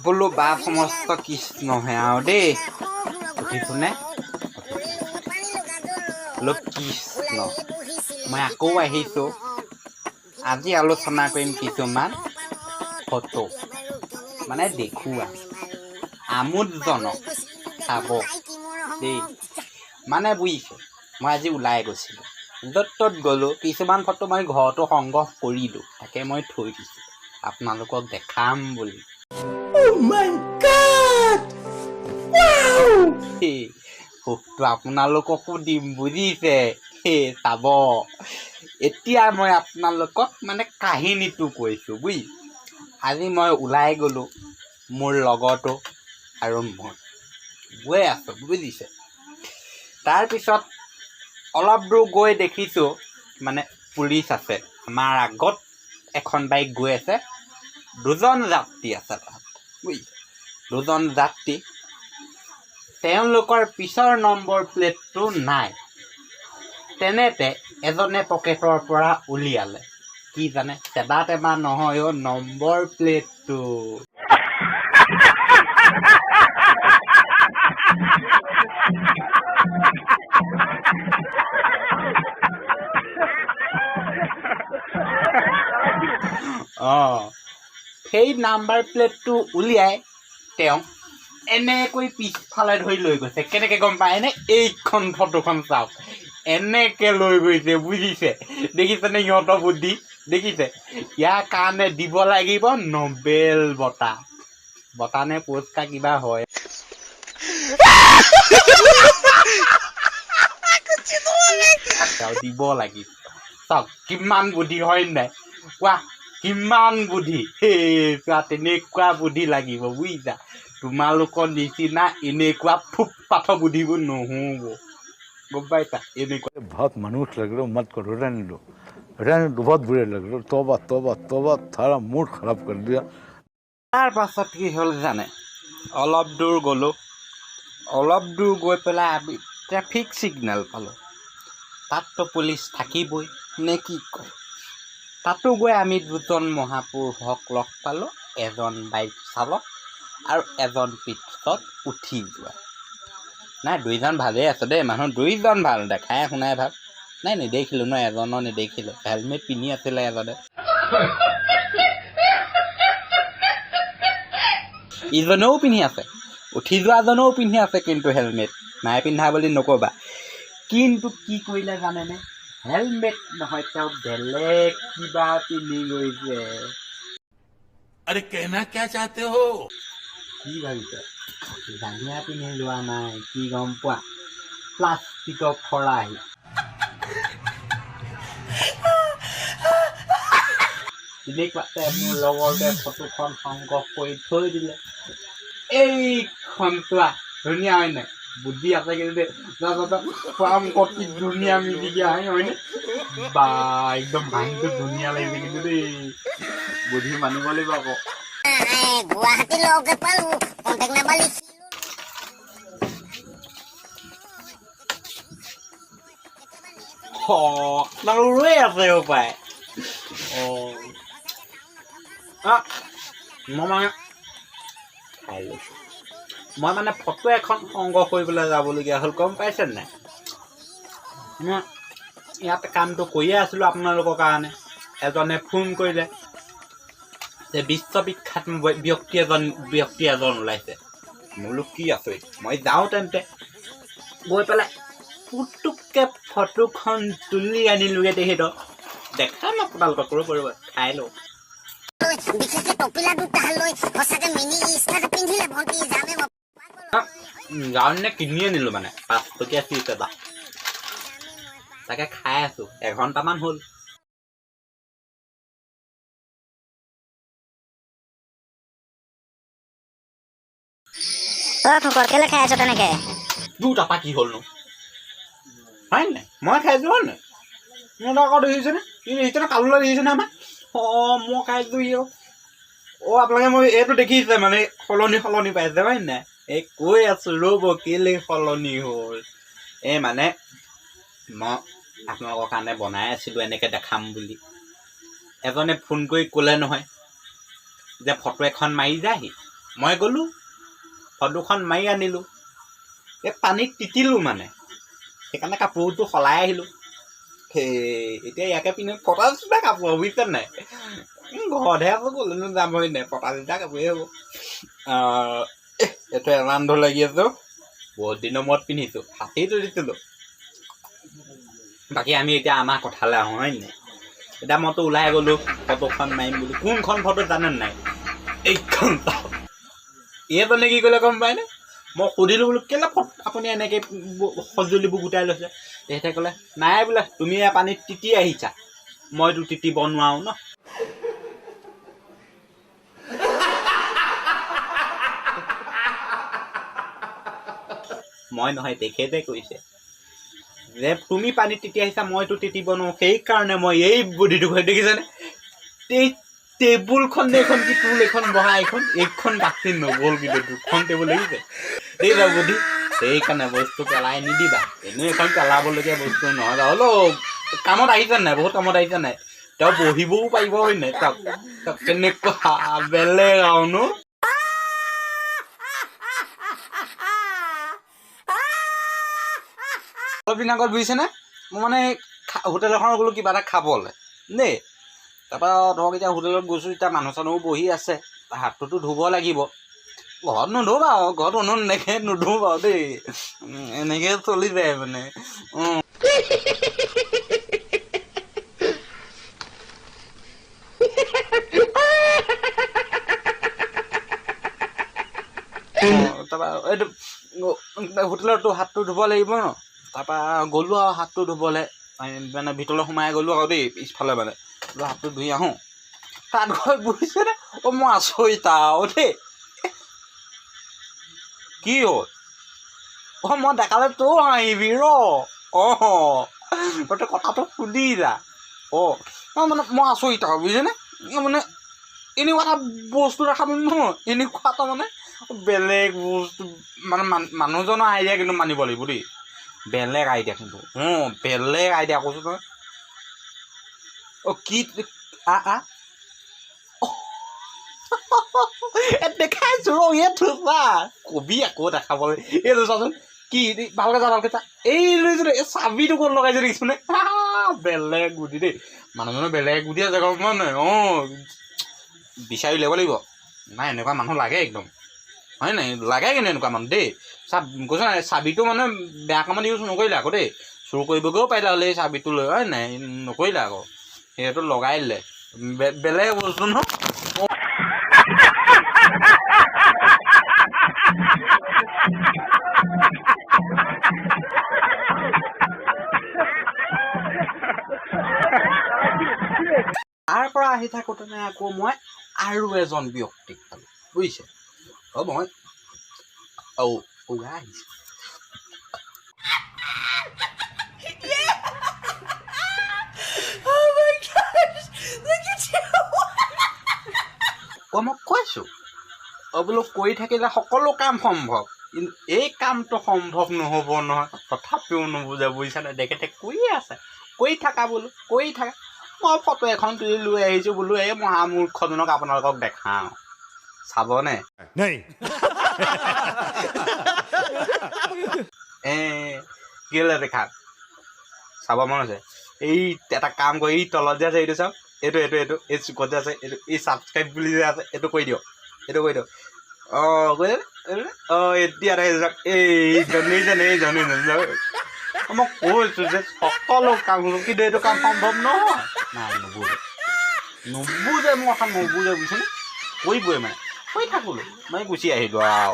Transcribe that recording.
বোলো বা সমস্ত কৃষ্ণহে আৰু দেই উঠিছোনে বোলো কৃষ্ণ মই আকৌ আহিছোঁ আজি আলোচনা কৰিম কিছুমান ফটো মানে দেখুওৱা আমোদজনক চাব দেই মানে বুজিছোঁ মই আজি ওলাই গৈছিলোঁ য'ত ত'ত গ'লোঁ কিছুমান ফটো মই ঘৰতো সংগ্ৰহ কৰিলোঁ তাকে মই থৈ দিছোঁ আপোনালোকক দেখাম বুলি ফটো আপোনালোককো দিম বুজিছে চাব এতিয়া মই আপোনালোকক মানে কাহিনীটো কৈছোঁ বুজি আজি মই ওলাই গ'লোঁ মোৰ লগতো আৰু মই গৈ আছোঁ বুজিছে তাৰপিছত অলপ দূৰ গৈ দেখিছোঁ মানে পুলিচ আছে আমাৰ আগত এখন বাইক গৈ আছে দুজন যাত্ৰী আছে তাত বুজিছে দুজন যাত্ৰী তেওঁলোকৰ পিছৰ নম্বৰ প্লেটটো নাই তেনেতে এজনে পকেটৰ পৰা উলিয়ালে কি জানে চেবা টেবা নহয় অ' নম্বৰ প্লেটটো সেই নাম্বাৰ প্লেটটো উলিয়াই তেওঁ এনেকৈ পিছফালে ধৰি লৈ গৈছে কেনেকৈ গম পায় এনে এইখন ফটোখন চাওক এনেকৈ লৈ গৈছে বুজিছে দেখিছেনে সিহঁতৰ বুদ্ধি দেখিছে ইয়াৰ কাৰণে দিব লাগিব নোবেল বঁটা নে পুৰস্কাৰ কিবা হয় দিব লাগিব চাওক কিমান বুদ্ধি হয় নাই কোৱা কিমান বুদ্ধি চোৱা তেনেকুৱা বুদ্ধি লাগিব বুজিছা তোমালোকৰ নিচিনা এনেকুৱা ফুটপাথৰ বুদ্ধিবোৰ নহ'ব গম পাইছা এনেকুৱা बहुत मनुष्य लग रहे हो मत करो रहने दो बहुत बुरे लग रहे हो तौबा थारा मूड खराब कर दिया তাৰ পাছত কি হ'ল জানে অলপ দূৰ গ'লোঁ অলপ দূৰ গৈ পেলাই আমি ট্ৰেফিক ছিগনেল পালোঁ তাততো পুলিচ থাকিবই নে কি কয় তাতো গৈ আমি দুজন মহাপুৰুষক লগ পালোঁ এজন বাইক চালক আৰু এজন পিছত উঠি যোৱা নাই দুইজন ভালেই আছে দেই মানুহ দুইজন ভাল দেখাই শুনাই ভাল নাই নেদেখিলোঁ ন এজনৰ নেদেখিলোঁ হেলমেট পিন্ধি আছিলে এজনে ইজনেও পিন্ধি আছে উঠি যোৱাজনেও পিন্ধি আছে কিন্তু হেলমেট নাই পিন্ধা বুলি নক'বা কিন্তু কি কৰিলে জানেনে হেলমেট নহয় তেওঁ বেলেগ কিবা পিন্ধি গৈছে अरे कहना क्या चाहते हो কি ভাবিছে জাঙিয়া পিন্ধি লোৱা নাই কি গম পোৱা প্লাষ্টিকৰ খৰাহি তেনেকুৱাতে মোৰ লগৰটোৱে ফটোখন সংগ্ৰহ কৰি থৈ দিলে এইখন চোৱা ধুনীয়া হয় নাই বুদ্ধি আছে কিন্তু কি ধুনীয়া মিলিকিয়া হয়নে বা একদম মাইণ্ডটো ধুনীয়া লাগিছে কিন্তু দেই বুদ্ধি মানিব লাগিব আকৌ গুৱাহাটী লগে পালো কণ্টেক্ট নাম্বাৰ আপোনালোক ৰৈ আছে পায় মই মানে ফটো এখন সংগ্ৰহ কৰিবলৈ যাবলগীয়া হ'ল গম পাইছে নাই মই ইয়াতে কামটো কৰিয়ে আছিলোঁ আপোনালোকৰ কাৰণে এজনে ফোন কৰিলে যে বিশ্ববিখ্যাত ব্যক্তি এজন ওলাইছে বোলো কি আছে মই যাওঁ তেন্তে গৈ পেলাই পুতুককৈ ফটোখন তুলি আনিলোগৈ তেখেতক দেখাম আপোনালোকক কৰিব পাৰিব খাই লওঁ বিশেষকে টপিলা দুটা লৈ সঁচাকে মিনি স্কাৰ্ট পিন্ধিলে ভণ্টি যামে যাওঁনে কিনি আনিলোঁ মানে 5 টকীয়া চিপ এটা তাকে খাই আছোঁ এঘণ্টামান হ'ল কেলে খাই আছো তেনেকে দুটাপা কি হ'লনো হয় নাই মই খাইছোঁ হয় নাই মোৰ আকৌ দেখিছেনে কি দেখিছেনে কালোলৈ দেখিছেনে আমাৰ মই খাইছোঁ আপোনালোকে মই এইটো দেখিছে মানে সলনি পাইছে হয় নাই এই কৈ আছোঁ ৰ'ব কেলে সলনি হ'ল মানে মই আপোনালোকৰ কাৰণে বনাই আছিলোঁ এনেকৈ দেখাম বুলি এজনে ফোন কৰি ক'লে নহয় যে ফটো এখন মাৰি যায়হি মই গ'লোঁ ফটোখন মাৰি আনিলোঁ এই পানীত তিতিলোঁ মানে সেইকাৰণে কাপোৰটো সলাই আহিলোঁ সেই এতিয়া ইয়াকে পিন্ধি ফটা চিটা কাপোৰ বুজিছে নাই ঘৰতহে আকৌ গ'লেনো যাম হয় নাই ফটা চিটা কাপোৰেই হ'ব এইটো এলান্ধ লাগি আছোঁ বহুত দিনৰ মূৰত পিন্ধিছোঁ হাতেই দিছিলোঁ বাকী আমি এতিয়া আমাৰ কথালৈ আহোঁ হয় নাই এতিয়া মইতো ওলাই গ'লোঁ ফটোখন মাৰিম বুলি কোনখন ফটো জানে নাই এইখন এইজনে কি ক'লে গম পায়নে মই সুধিলোঁ বোলো কেলৈ আপুনি এনেকৈ সঁজুলিবোৰ গোটাই লৈছে তেখেতে ক'লে নাই বোলে তুমি পানীত তিতি আহিছা মইতো তিতিব নোৱাৰোঁ ন মই নহয় তেখেতে কৈছে যে তুমি পানীত তিতি আহিছা মইতো তিতিব নোৱাৰোঁ সেইকাৰণে মই এই বুদ্ধিটো কৰি দেখিছেনে এই টেবুলখন এইখন কি টুল এইখন বহা এইখন বাচি নগ'ল কিন্তু দুখন টেবুল দেখিছে এই যাব বুদ্ধি সেইকাৰণে বস্তু পেলাই নিদিবা এনেই এখন পেলাবলগীয়া বস্তু নহয় হ'লেও কামত আহিছে নাই বহুত কামত আহিছে নাই তেওঁ বহিবও পাৰিব হয় নাই তাক কেনেকুৱা বেলেগ আৰু ন অলপ দিন আগত বুজিছেনে মই মানে হোটেল এখনত গ'লোঁ কিবা এটা খাবলৈ দেই তাৰপৰা ধৰক এতিয়া হোটেলত গৈছোঁ এতিয়া মানুহ চানুহো বহি আছে হাতটোতো ধুব লাগিব ঘৰত নোধো বাৰু ঘৰত এনেকৈ নোধো বাৰু দেই এনেকৈ চলি যায় মানে তাৰপৰা এইটো হোটেলতো হাতটো ধুব লাগিব ন তাৰপৰা গ'লোঁ আৰু হাতটো ধুবলৈ মানে ভিতৰলৈ সোমাই গ'লোঁ আৰু দেই পিছফালে মানে হাতটো ধুই আহোঁ তাত গৈ বুজিছেনে মই আচৰিত আৰু দেই কি হ'ল মই দেখালে তই আহিবি তই কথাটো শুনি যা মানে মই আচৰিত আৰু বুজিছেনে মানে এনেকুৱা এটা বস্তু দেখাব নহয় এনেকুৱা এটা মানে বেলেগ বস্তু মানে মানুহজনৰ আইডিয়া কিন্তু মানিব লাগিব দেই বেলেগ আইডিয়া কিন্তু বেলেগ আইডিয়া কৈছোঁ নহয় কি দেখাইছোঁ থোপা কবি আকৌ দেখাবলৈ এইটো চাচোন কি ভালকৈ চা এই চাবিটো ক'ত লগাইছে দেখিছোনে বেলেগ বুদ্ধি দেই মানুহজনৰ বেলেগ বুদ্ধি আছে গম পোৱা নাই বিচাৰি উলিয়াব লাগিব নাই এনেকুৱা মানুহ লাগে একদম হয় নাই লাগে কিন্তু এনেকুৱা মানুহ দেই কৈছোঁ নাই চাবিটো মানে বেয়া কামত ইউজ নকৰিলে আকৌ দেই চুৰ কৰিবগৈও পাৰিলে হ'লে এই চাবিটো লৈ হয় নাই নকৰিলে আকৌ সেইটো লগাই দিলে বেলেগ বস্তু ন তাৰ পৰা আহি থাকোঁতে আকৌ মই আৰু এজন ব্যক্তিক পালোঁ বুজিছে মই ওলাই আহিছোঁ মই কৈছোঁ বোলো কৰি থাকিলে সকলো কাম সম্ভৱ কিন্তু এই কামটো সম্ভৱ নহ'ব নহয় তথাপিও নুবুজে বুজিছানে তেখেতে কৈয়ে আছে কৰি থাকা বোলো কৰি থাকা মই ফটো এখন তুলি লৈ আহিছোঁ বোলো এই মহামূৰ্খজনক আপোনালোকক দেখাওঁ চাবনে কেলৈ দেখা চাব মন আছে এই এটা কাম কৰি এই তলত যে আছে এইটো চাওক এইটো এই চুকত যে আছে এইটো এই ছাবস্ক্ৰাইব বুলি যে আছে এইটো কৰি দিয়ক এতিয়া এইজনী মই কৈছোঁ যে সকলো কাম কিন্তু এইটো কাম সম্ভৱ নহয় নাই নুবুজে মই বুজিছেনে কৰিবই মানে কৰি থাকোঁ মই গুচি আহিলোঁ আৰু